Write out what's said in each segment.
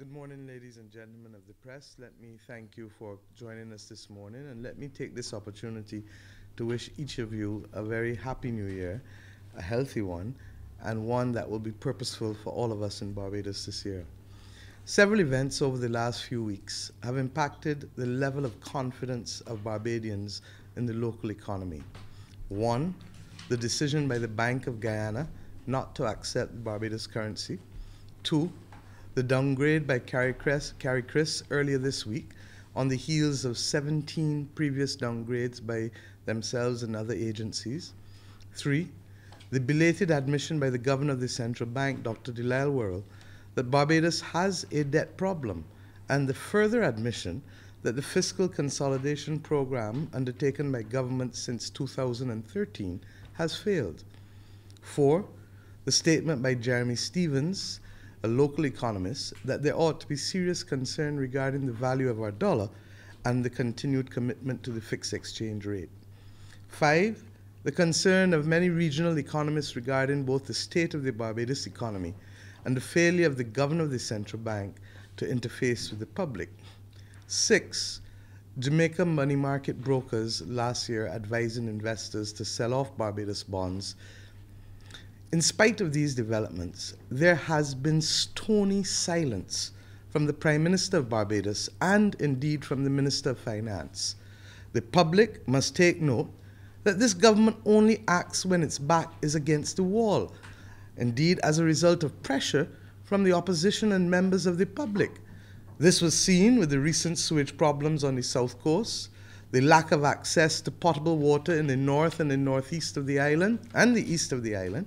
Good morning, ladies and gentlemen of the press. Let me thank you for joining us this morning, and let me take this opportunity to wish each of you a very happy new year, a healthy one, and one that will be purposeful for all of us in Barbados this year. Several events over the last few weeks have impacted the level of confidence of Barbadians in the local economy. One, the decision by the Bank of Guyana not to accept Barbados currency. Two, the downgrade by CARICRIS earlier this week on the heels of 17 previous downgrades by themselves and other agencies. Three, the belated admission by the Governor of the Central Bank, Dr. Delisle Worrell, that Barbados has a debt problem, and the further admission that the fiscal consolidation program undertaken by government since 2013 has failed. Four, the statement by Jeremy Stephens, a local economist, that there ought to be serious concern regarding the value of our dollar and the continued commitment to the fixed exchange rate. Five, the concern of many regional economists regarding both the state of the Barbados economy and the failure of the Governor of the Central Bank to interface with the public. Six, Jamaica money market brokers last year advising investors to sell off Barbados bonds. In spite of these developments, there has been stony silence from the Prime Minister of Barbados and indeed from the Minister of Finance. The public must take note that this government only acts when its back is against the wall, indeed as a result of pressure from the opposition and members of the public. This was seen with the recent sewage problems on the south coast, the lack of access to potable water in the north and the northeast of the island and the east of the island,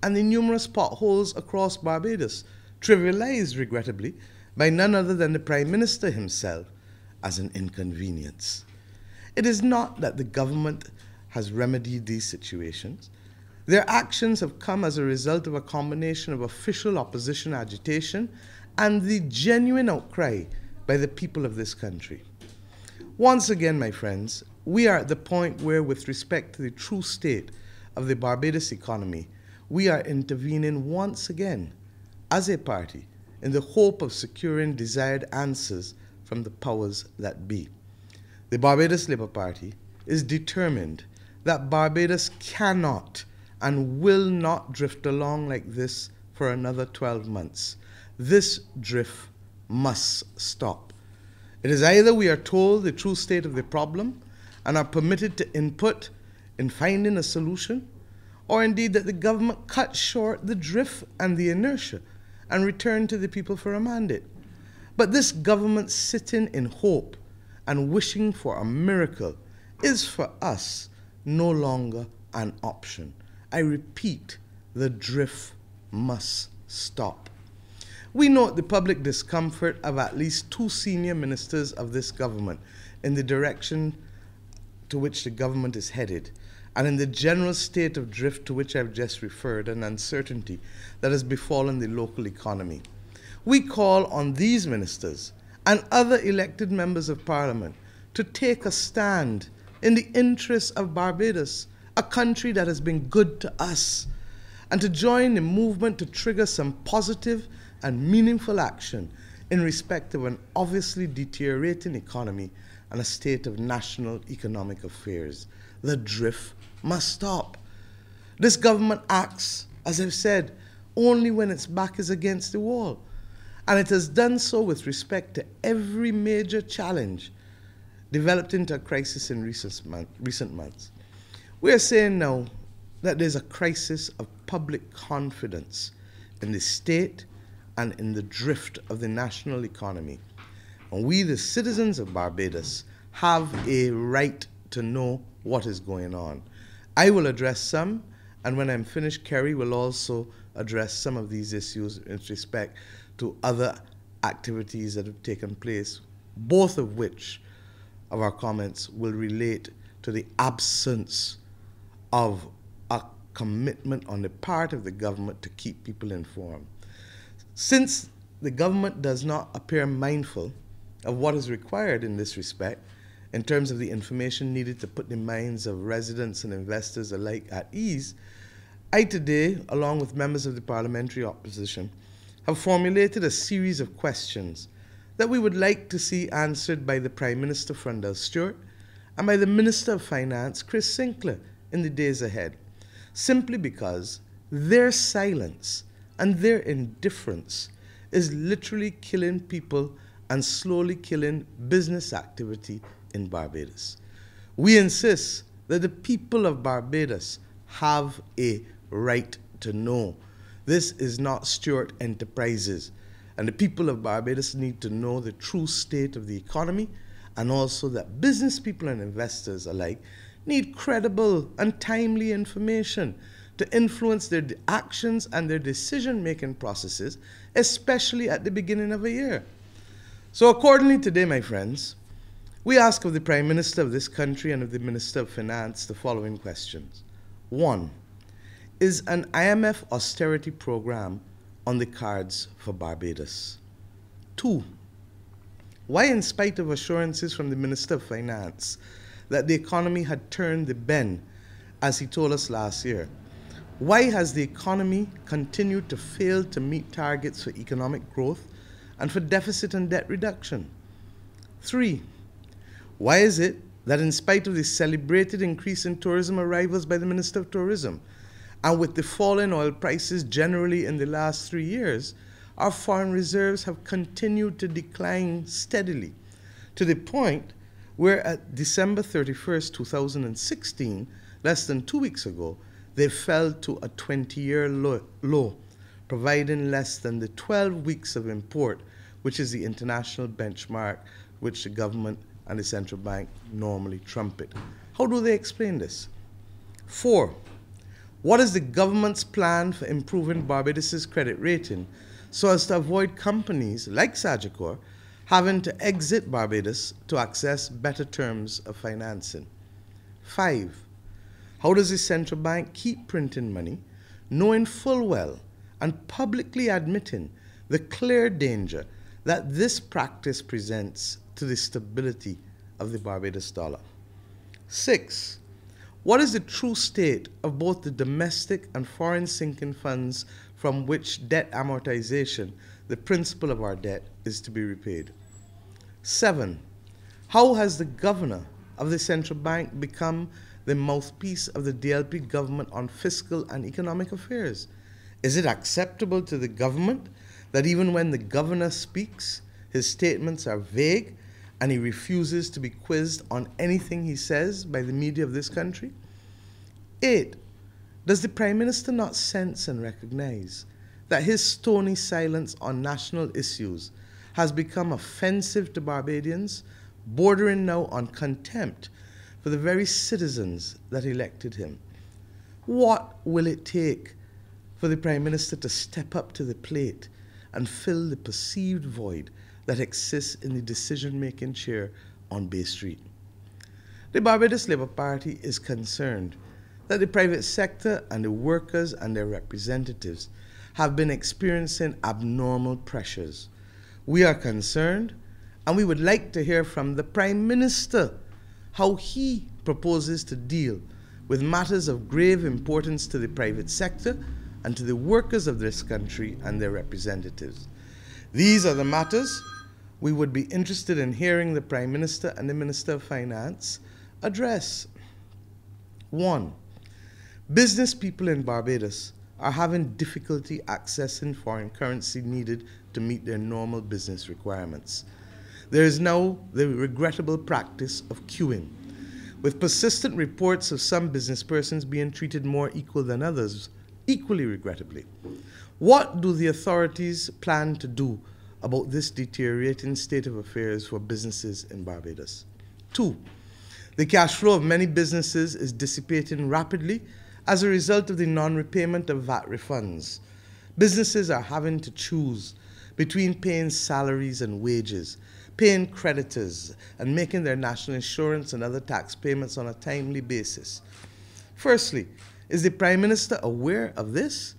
and the numerous potholes across Barbados, trivialized, regrettably, by none other than the Prime Minister himself as an inconvenience. It is not that the government has remedied these situations. Their actions have come as a result of a combination of official opposition agitation and the genuine outcry by the people of this country. Once again, my friends, we are at the point where, with respect to the true state of the Barbados economy, we are intervening once again as a party in the hope of securing desired answers from the powers that be. The Barbados Labour Party is determined that Barbados cannot and will not drift along like this for another 12 months. This drift must stop. It is either we are told the true state of the problem and are permitted to input in finding a solution, or indeed that the government cuts short the drift and the inertia and return to the people for a mandate. But this government sitting in hope and wishing for a miracle is for us no longer an option. I repeat, the drift must stop. We note the public discomfort of at least two senior ministers of this government in the direction to which the government is headed, and in the general state of drift to which I've just referred, and uncertainty that has befallen the local economy. We call on these ministers and other elected members of Parliament to take a stand in the interests of Barbados, a country that has been good to us, and to join the movement to trigger some positive and meaningful action in respect of an obviously deteriorating economy and a state of national economic affairs. The drift must stop. This government acts, as I've said, only when its back is against the wall. And it has done so with respect to every major challenge developed into a crisis in recent months. We are saying now that there's a crisis of public confidence in the state and in the drift of the national economy. And we, the citizens of Barbados, have a right to know what is going on. I will address some, and when I'm finished, Kerry will also address some of these issues with respect to other activities that have taken place, both of which of our comments will relate to the absence of a commitment on the part of the government to keep people informed. Since the government does not appear mindful of what is required in this respect, in terms of the information needed to put the minds of residents and investors alike at ease, I today, along with members of the parliamentary opposition, have formulated a series of questions that we would like to see answered by the Prime Minister Frondell Stewart and by the Minister of Finance, Chris Sinclair, in the days ahead, simply because their silence and their indifference is literally killing people and slowly killing business activity in Barbados. We insist that the people of Barbados have a right to know. This is not Stewart Enterprises, and the people of Barbados need to know the true state of the economy, and also that business people and investors alike need credible and timely information to influence their actions and their decision-making processes, especially at the beginning of a year. So accordingly today, my friends, we ask of the Prime Minister of this country and of the Minister of Finance the following questions. 1. Is an IMF austerity program on the cards for Barbados? 2. Why, in spite of assurances from the Minister of Finance that the economy had turned the bend, as he told us last year, why has the economy continued to fail to meet targets for economic growth and for deficit and debt reduction? 3. Why is it that in spite of the celebrated increase in tourism arrivals by the Minister of Tourism, and with the fall in oil prices generally in the last 3 years, our foreign reserves have continued to decline steadily, to the point where at December 31st, 2016, less than 2 weeks ago, they fell to a 20-year low, providing less than the 12 weeks of import, which is the international benchmark which the government and the central bank normally trumpet. How do they explain this? 4. What is the government's plan for improving Barbados's credit rating so as to avoid companies like Sagicor having to exit Barbados to access better terms of financing? 5. How does the central bank keep printing money, knowing full well and publicly admitting the clear danger that this practice presents to the stability of the Barbados dollar? 6. What is the true state of both the domestic and foreign sinking funds from which debt amortization, the principal of our debt, is to be repaid? 7. How has the governor of the central bank become the mouthpiece of the DLP government on fiscal and economic affairs? Is it acceptable to the government that even when the governor speaks, his statements are vague and he refuses to be quizzed on anything he says by the media of this country? 8. Does the Prime Minister not sense and recognize that his stony silence on national issues has become offensive to Barbadians, bordering now on contempt for the very citizens that elected him? What will it take for the Prime Minister to step up to the plate and fill the perceived void that exists in the decision-making chair on Bay Street? The Barbados Labour Party is concerned that the private sector and the workers and their representatives have been experiencing abnormal pressures. We are concerned, and we would like to hear from the Prime Minister how he proposes to deal with matters of grave importance to the private sector and to the workers of this country and their representatives. These are the matters we would be interested in hearing the Prime Minister and the Minister of Finance address. 1. Business people in Barbados are having difficulty accessing foreign currency needed to meet their normal business requirements. There is now the regrettable practice of queuing, with persistent reports of some business persons being treated more equal than others, equally regrettably. What do the authorities plan to do about this deteriorating state of affairs for businesses in Barbados? 2. The cash flow of many businesses is dissipating rapidly as a result of the non-repayment of VAT refunds. Businesses are having to choose between paying salaries and wages, paying creditors, and making their national insurance and other tax payments on a timely basis. Firstly, is the Prime Minister aware of this?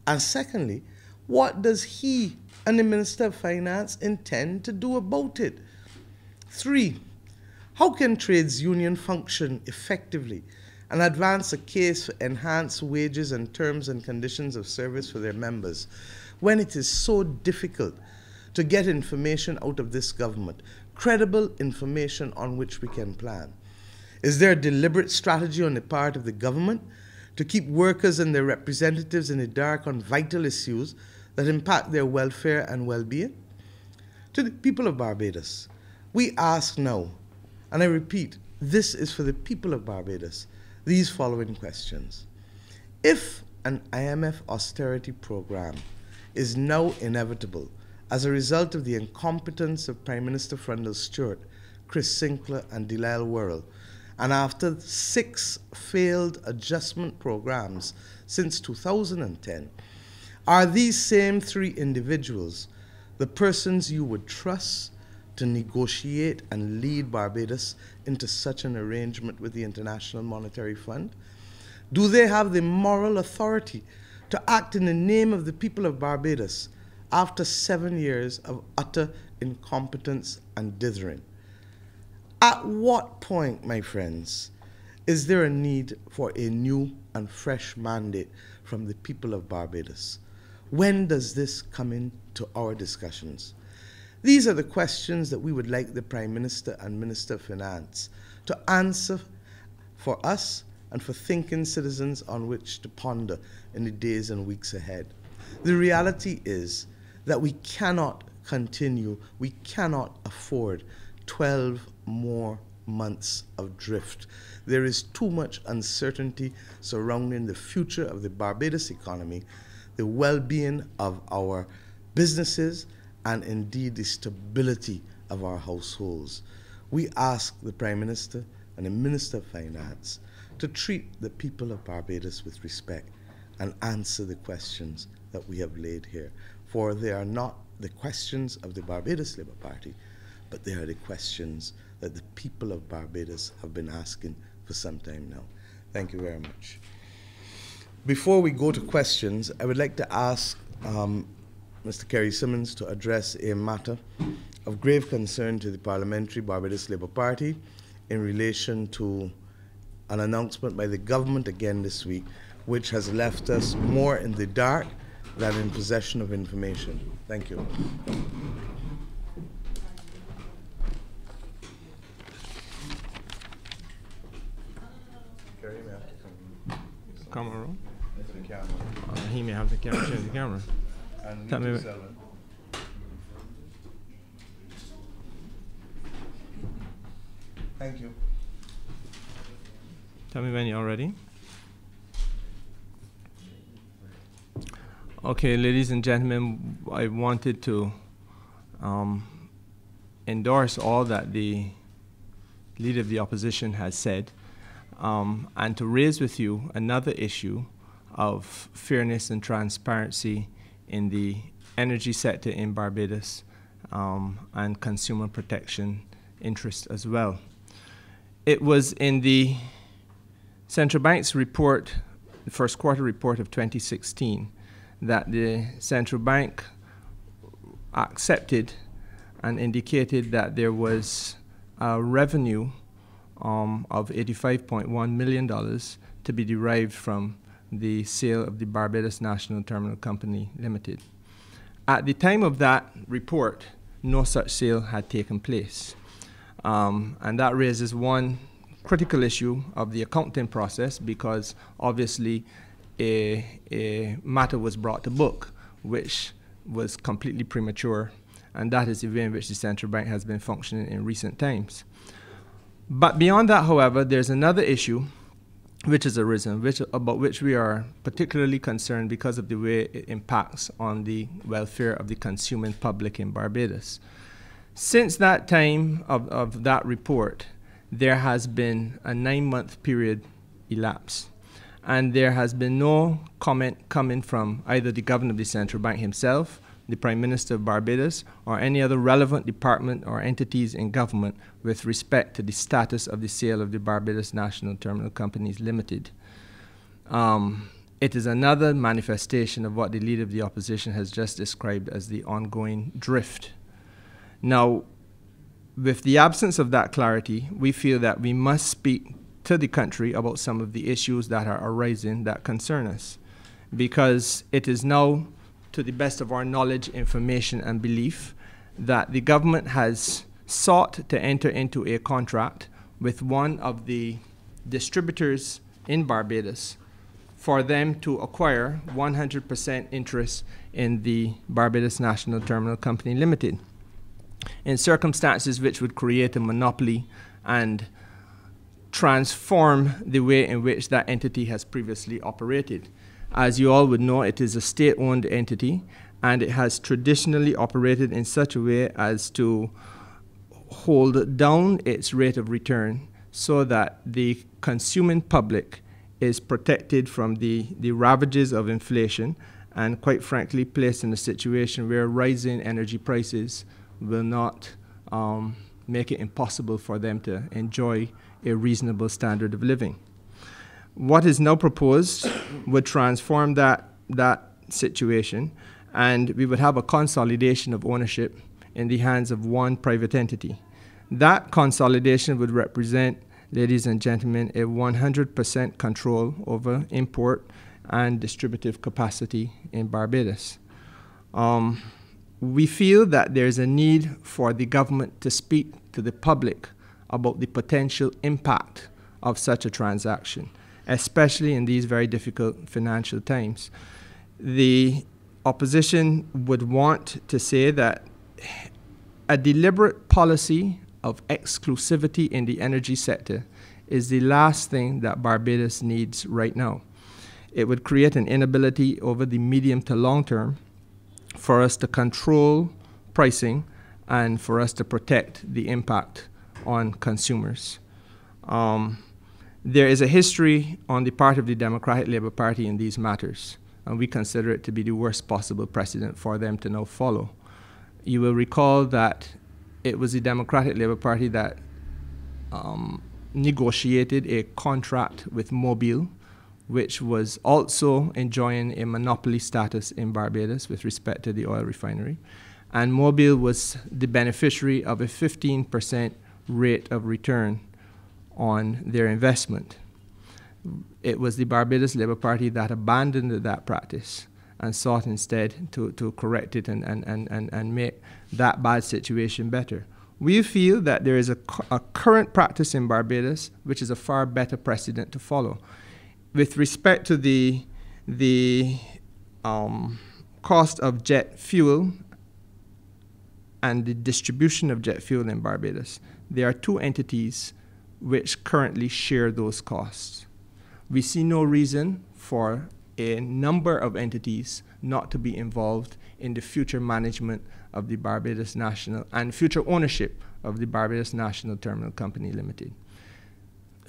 And secondly, what does he and the Minister of Finance intend to do about it? 3. How can trades union function effectively and advance a case for enhanced wages and terms and conditions of service for their members when it is so difficult to get information out of this government, credible information on which we can plan? Is there a deliberate strategy on the part of the government to keep workers and their representatives in the dark on vital issues that impact their welfare and well-being? To the people of Barbados, we ask now, and I repeat, this is for the people of Barbados, these following questions. If an IMF austerity program is now inevitable as a result of the incompetence of Prime Minister Frundle Stewart, Chris Sinclair, and Delisle Worrell, and after 6 failed adjustment programs since 2010, are these same 3 individuals the persons you would trust to negotiate and lead Barbados into such an arrangement with the International Monetary Fund? Do they have the moral authority to act in the name of the people of Barbados after 7 years of utter incompetence and dithering? At what point, my friends, is there a need for a new and fresh mandate from the people of Barbados? When does this come into our discussions? These are the questions that we would like the Prime Minister and Minister of Finance to answer for us and for thinking citizens on which to ponder in the days and weeks ahead. The reality is that we cannot continue, we cannot afford 12 more months of drift. There is too much uncertainty surrounding the future of the Barbados economy, the well-being of our businesses, and indeed the stability of our households. We ask the Prime Minister and the Minister of Finance to treat the people of Barbados with respect and answer the questions that we have laid here. For they are not the questions of the Barbados Labour Party, but they are the questions that the people of Barbados have been asking for some time now. Thank you very much. Before we go to questions, I would like to ask Mr. Kerry Simmons to address a matter of grave concern to the Parliamentary Barbados Labour Party in relation to an announcement by the government again this week, which has left us more in the dark than in possession of information. Thank you. Camera roll? He may have to change the camera. Tell me. Thank you. Tell me when you're ready. Okay, ladies and gentlemen, I wanted to endorse all that the Leader of the Opposition has said, and to raise with you another issue of fairness and transparency in the energy sector in Barbados, and consumer protection interest as well. It was in the Central Bank's report, the first quarter report of 2016, that the Central Bank accepted and indicated that there was a revenue of $85.1 million to be derived from the sale of the Barbados National Terminal Company Limited. At the time of that report, no such sale had taken place. And that raises one critical issue of the accounting process, because obviously a matter was brought to book which was completely premature, and that is the way in which the Central Bank has been functioning in recent times. But beyond that, however, there's another issue which has arisen, about which we are particularly concerned because of the way it impacts on the welfare of the consuming public in Barbados. Since that time of that report, there has been a 9-month period elapsed, and there has been no comment coming from either the Governor of the Central Bank himself, the Prime Minister of Barbados, or any other relevant department or entities in government with respect to the status of the sale of the Barbados National Terminal Companies Limited. It is another manifestation of what the Leader of the Opposition has just described as the ongoing drift. Now, with the absence of that clarity, we feel that we must speak to the country about some of the issues that are arising that concern us, because it is now to the best of our knowledge, information, and belief, that the government has sought to enter into a contract with one of the distributors in Barbados for them to acquire 100% interest in the Barbados National Terminal Company Limited, in circumstances which would create a monopoly and transform the way in which that entity has previously operated. As you all would know, it is a state-owned entity, and it has traditionally operated in such a way as to hold down its rate of return so that the consuming public is protected from the ravages of inflation, and quite frankly placed in a situation where rising energy prices will not make it impossible for them to enjoy a reasonable standard of living. What is now proposed would transform that situation, and we would have a consolidation of ownership in the hands of one private entity. That consolidation would represent, ladies and gentlemen, a 100% control over import and distributive capacity in Barbados. We feel that there's a need for the government to speak to the public about the potential impact of such a transaction, especially in these very difficult financial times. The opposition would want to say that a deliberate policy of exclusivity in the energy sector is the last thing that Barbados needs right now. It would create an inability over the medium to long term for us to control pricing and for us to protect the impact on consumers. There is a history on the part of the Democratic Labour Party in these matters, and we consider it to be the worst possible precedent for them to now follow. You will recall that it was the Democratic Labour Party that negotiated a contract with Mobil, which was also enjoying a monopoly status in Barbados with respect to the oil refinery. And Mobil was the beneficiary of a 15% rate of return on their investment. It was the Barbados Labour Party that abandoned that practice and sought instead to correct it and make that bad situation better. We feel that there is a current practice in Barbados which is a far better precedent to follow. With respect to the cost of jet fuel and the distribution of jet fuel in Barbados, there are two entities which currently share those costs. We see no reason for a number of entities not to be involved in the future management of the Barbados National and future ownership of the Barbados National Terminal Company Limited.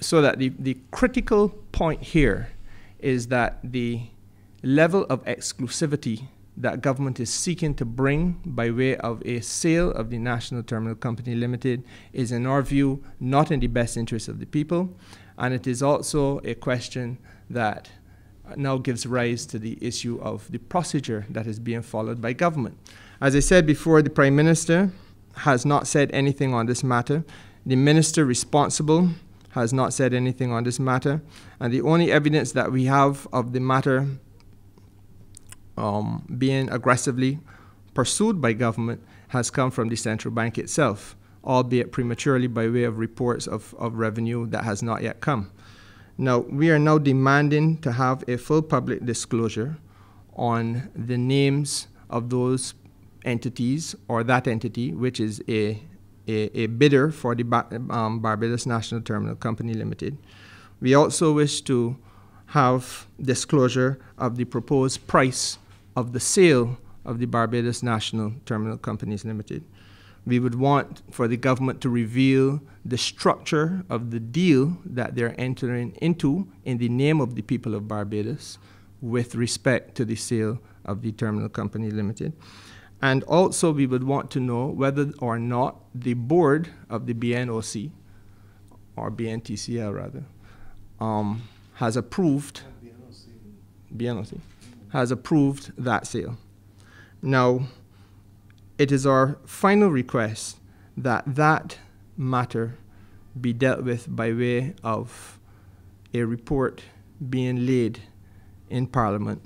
So that the critical point here is that the level of exclusivity that government is seeking to bring by way of a sale of the National Terminal Company Limited is, in our view, not in the best interest of the people, and it is also a question that now gives rise to the issue of the procedure that is being followed by government. As I said before, the Prime Minister has not said anything on this matter. The Minister responsible has not said anything on this matter, and the only evidence that we have of the matter being aggressively pursued by government has come from the central bank itself, albeit prematurely by way of reports of revenue that has not yet come. Now, we are now demanding to have a full public disclosure on the names of those entities or that entity which is a bidder for the Barbados National Terminal Company Limited. We also wish to have disclosure of the proposed price of the sale of the Barbados National Terminal Companies Limited. We would want for the government to reveal the structure of the deal that they're entering into in the name of the people of Barbados with respect to the sale of the Terminal Company Limited. And also we would want to know whether or not the board of the BNOC, or BNTCL rather, has approved BNOC has approved that sale. Now, it is our final request that that matter be dealt with by way of a report being laid in Parliament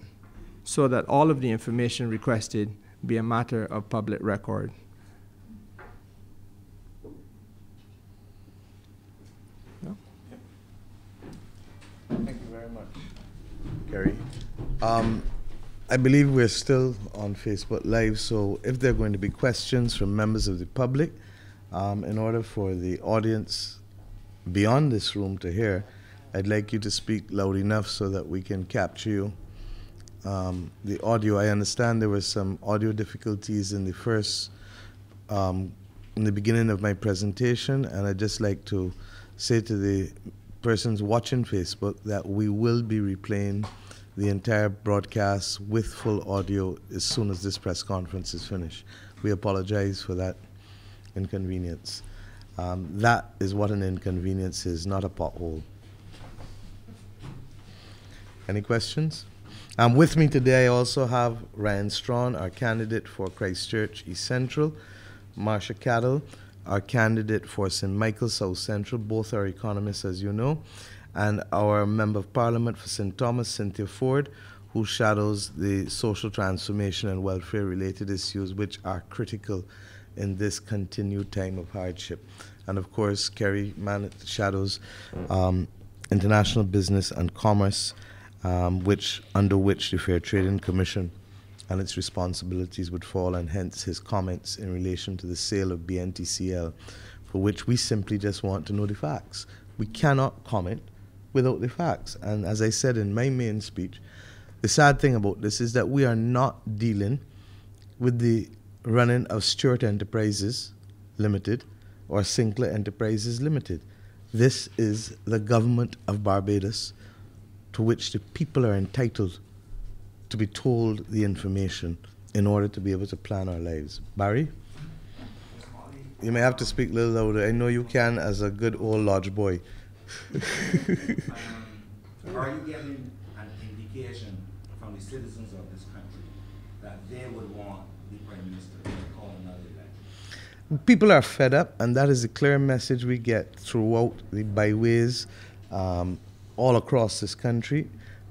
so that all of the information requested be a matter of public record. No? Thank you very much, Kerry. I believe we're still on Facebook Live, so if there are going to be questions from members of the public, in order for the audience beyond this room to hear, I'd like you to speak loud enough so that we can capture you. The audio, I understand there were some audio difficulties in the first, in the beginning of my presentation, and I'd just like to say to the persons watching Facebook that we will be replaying the entire broadcast with full audio as soon as this press conference is finished. We apologize for that inconvenience. That is what an inconvenience is, not a pothole. Any questions? With me today, I also have Ryan Strawn, our candidate for Christchurch East Central, Marsha Cattle, our candidate for St. Michael South Central. Both are economists, as you know, and our Member of Parliament for St. Thomas, Cynthia Ford, who shadows the social transformation and welfare-related issues which are critical in this continued time of hardship. And of course, Kerry shadows international business and commerce, under which the Fair Trading Commission and its responsibilities would fall, and hence his comments in relation to the sale of BNTCL, for which we simply just want to know the facts. We cannot comment without the facts. And as I said in my main speech, the sad thing about this is that we are not dealing with the running of Stewart Enterprises Limited or Sinclair Enterprises Limited. This is the government of Barbados, to which the people are entitled to be told the information in order to be able to plan our lives. Barry? You may have to speak a little louder. I know you can as a good old lodge boy. Are you getting an indication from the citizens of this country that they would want the Prime Minister to call another election? People are fed up, and that is the clear message we get throughout the byways all across this country.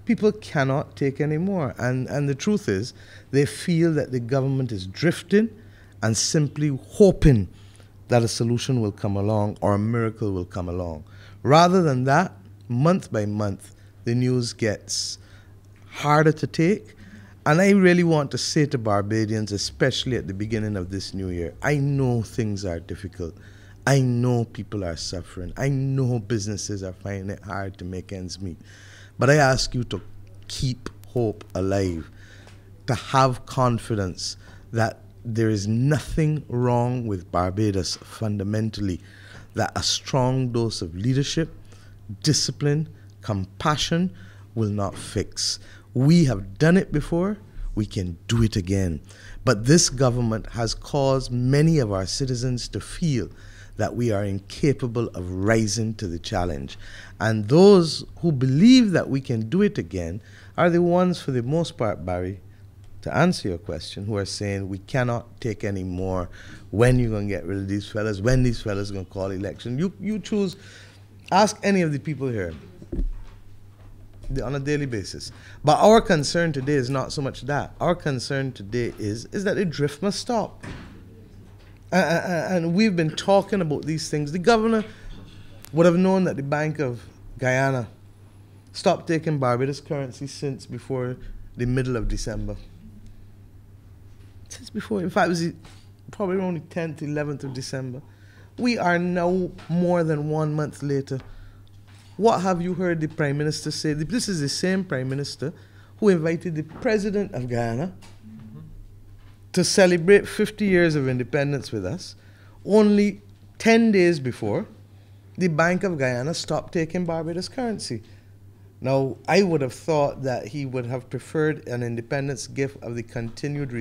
People cannot take any more. And the truth is, they feel that the government is drifting and simply hoping that a solution will come along or a miracle will come along. Rather than that, month by month, the news gets harder to take. And I really want to say to Barbadians, especially at the beginning of this new year, I know things are difficult. I know people are suffering. I know businesses are finding it hard to make ends meet. But I ask you to keep hope alive, to have confidence that there is nothing wrong with Barbados fundamentally, that a strong dose of leadership, discipline, compassion will not fix. We have done it before, we can do it again. But this government has caused many of our citizens to feel that we are incapable of rising to the challenge. And those who believe that we can do it again are the ones, for the most part, Barry, to answer your question, who are saying we cannot take any more. When you going to get rid of these fellas? When these fellas going to call election? You choose. Ask any of the people here on a daily basis. But our concern today is not so much that. Our concern today is that the drift must stop. And we've been talking about these things. The governor would have known that the Bank of Guyana stopped taking Barbados currency since before the middle of December. Since before, in fact, it was probably only 10th, 11th of December. We are now more than 1 month later. What have you heard the Prime Minister say? This is the same Prime Minister who invited the President of Guyana to celebrate 50 years of independence with us. Only 10 days before, the Bank of Guyana stopped taking Barbados currency. Now, I would have thought that he would have preferred an independence gift of the continued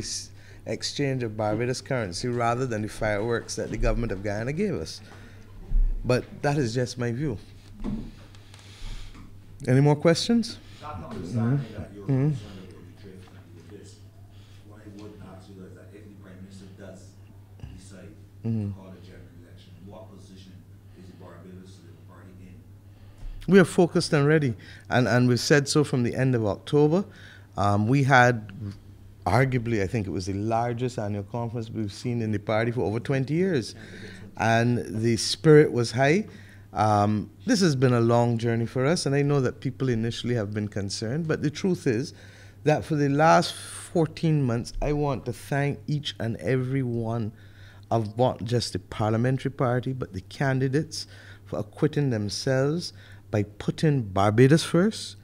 exchange of Barbados currency rather than the fireworks that the government of Guyana gave us. But that is just my view. Any more questions? That notwithstanding that you're concerned about the drift and the list, what I would ask you is that if the Prime Minister does decide to call a general election, what position is the Barbados Labour Party in? We are focused and ready, and we've said so from the end of October. We had, arguably, I think it was the largest annual conference we've seen in the party for over 20 years. And the spirit was high. This has been a long journey for us, and I know that people initially have been concerned, but the truth is that for the last 14 months, I want to thank each and every one of not just the parliamentary party, but the candidates for acquitting themselves by putting Barbados first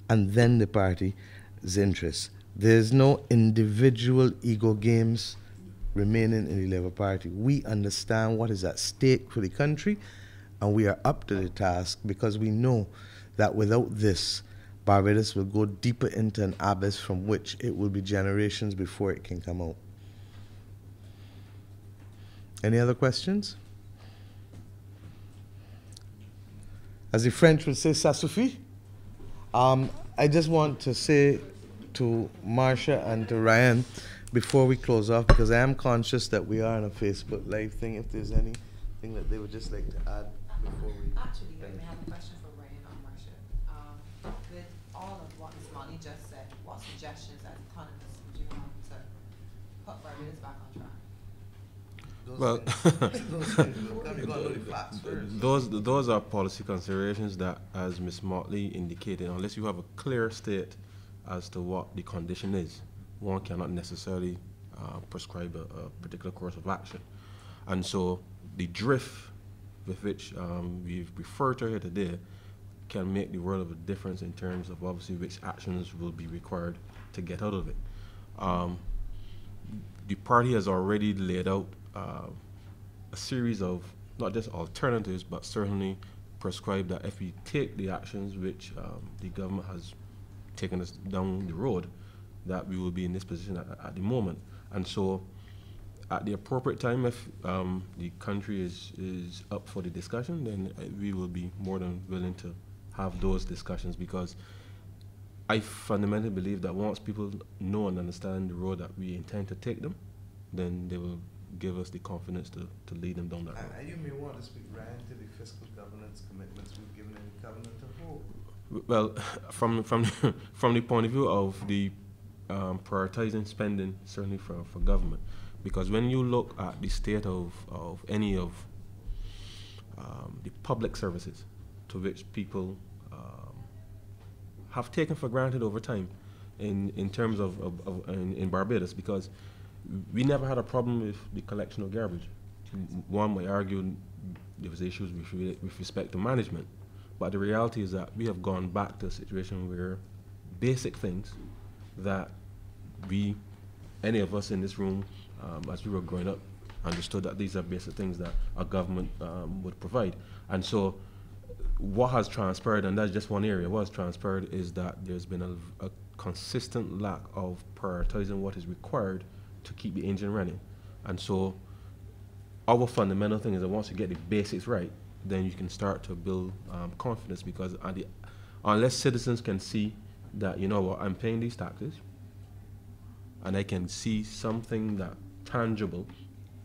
and then the party's interests. There's no individual ego games remaining in the Labour Party. We understand what is at stake for the country, and we are up to the task because we know that without this, Barbados will go deeper into an abyss from which it will be generations before it can come out. Any other questions? As the French would say, ça suffit. I just want to say to Marsha and to Ryan before we close off, because I am conscious that we are on a Facebook Live thing, if there's anything that they would just like to add before we... Actually, I have a question for Ryan and Marsha. With all of what Ms. Molly just said, what suggestions as economists would you have to put Barbados back on track? Those are policy considerations that, as Ms. Motley indicated, unless you have a clear state as to what the condition is, one cannot necessarily prescribe a particular course of action. And so the drift with which we've referred to here today can make the world of a difference in terms of obviously which actions will be required to get out of it. The party has already laid out a series of not just alternatives, but certainly prescribed that if we take the actions which the government has taken us down the road, that we will be in this position at the moment. And so at the appropriate time, if the country is up for the discussion, then we will be more than willing to have those discussions, because I fundamentally believe that once people know and understand the road that we intend to take them, then they will give us the confidence to lead them down that road. And you may want to speak, Ryan, to the fiscal governance commitments we've given in the Covenant of Hope. Well, from the point of view of the prioritizing spending, certainly for government, because when you look at the state of any of the public services to which people have taken for granted over time in terms of in Barbados, because we never had a problem with the collection of garbage. One might argue there was issues with respect to management, but the reality is that we have gone back to a situation where basic things that any of us in this room, as we were growing up, understood that these are basic things that a government would provide. And so what has transpired, and that's just one area, what has transpired is that there's been a consistent lack of prioritizing what is required to keep the engine running. And so our fundamental thing is that once you get the basics right, then you can start to build confidence, because unless citizens can see that, you know what, I'm paying these taxes, and I can see something that tangible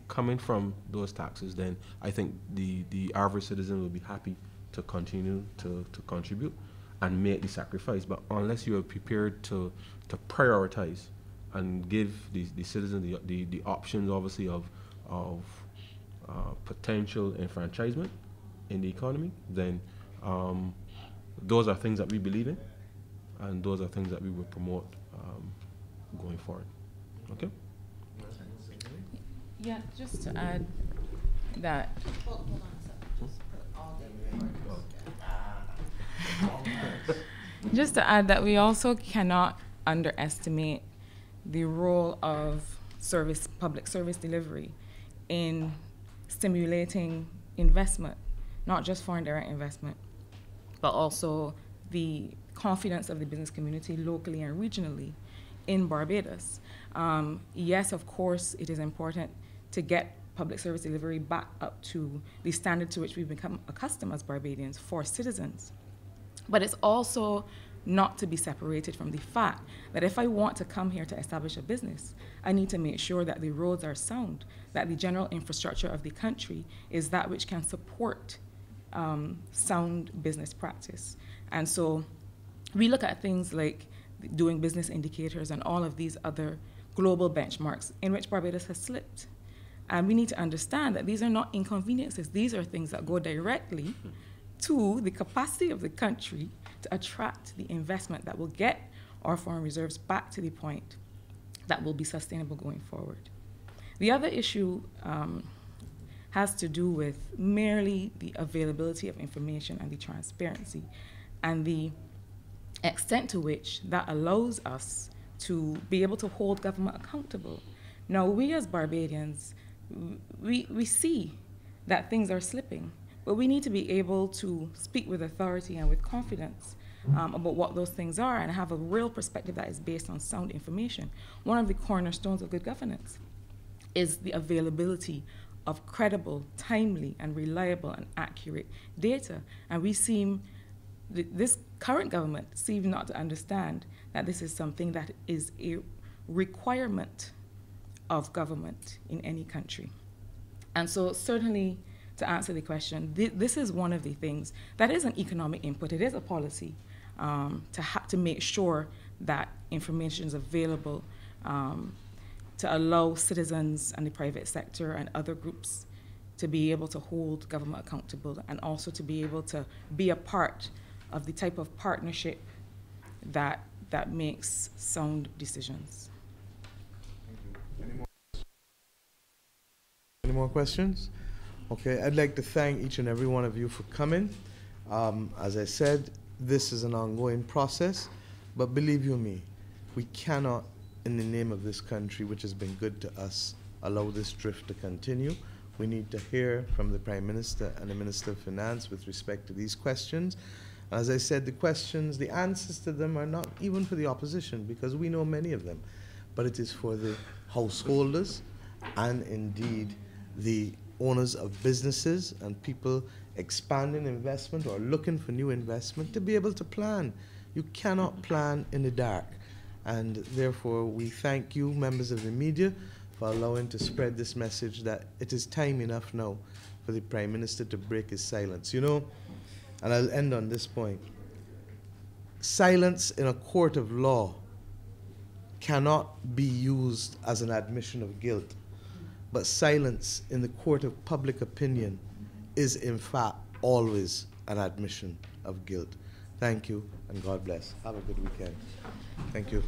coming from those taxes, then I think the average citizen will be happy to continue to contribute and make the sacrifice. But unless you are prepared to prioritize and give the citizens the options, obviously, of potential enfranchisement in the economy, then those are things that we believe in, and those are things that we will promote going forward. Okay? Yeah, just to add that. Hold on a second. Just put all the Just to add that we also cannot underestimate the role of public service delivery in stimulating investment, not just foreign direct investment, but also the confidence of the business community locally and regionally in Barbados. Yes, of course, it is important to get public service delivery back up to the standard to which we've become accustomed as Barbadians for citizens. But it's also not to be separated from the fact that if I want to come here to establish a business, I need to make sure that the roads are sound, that the general infrastructure of the country is that which can support sound business practice. And so we look at things like doing business indicators, and all of these other global benchmarks in which Barbados has slipped. And we need to understand that these are not inconveniences. These are things that go directly to the capacity of the country to attract the investment that will get our foreign reserves back to the point that will be sustainable going forward. The other issue has to do with merely the availability of information and the transparency and the extent to which that allows us to be able to hold government accountable. Now, we as Barbadians, we see that things are slipping, but we need to be able to speak with authority and with confidence about what those things are and have a real perspective that is based on sound information. One of the cornerstones of good governance is the availability of credible, timely, and reliable and accurate data. And we seem, this current government seems not to understand that this is something that is a requirement of government in any country. And so certainly, to answer the question, this is one of the things that is an economic input. It is a policy to make sure that information is available to allow citizens and the private sector and other groups to be able to hold government accountable and also to be able to be a part of the type of partnership that makes sound decisions. Thank you. Any more questions? Okay, I'd like to thank each and every one of you for coming. As I said, this is an ongoing process, but believe you me, we cannot, in the name of this country, which has been good to us, allow this drift to continue. We need to hear from the Prime Minister and the Minister of Finance with respect to these questions. As I said, the questions, the answers to them are not even for the opposition, because we know many of them, but it is for the householders and indeed the owners of businesses and people expanding investment or looking for new investment to be able to plan. You cannot plan in the dark. And therefore, we thank you, members of the media, for allowing to spread this message that it is time enough now for the Prime Minister to break his silence. You know, and I'll end on this point. Silence in a court of law cannot be used as an admission of guilt, but silence in the court of public opinion is in fact always an admission of guilt. Thank you, and God bless. Have a good weekend. Thank you.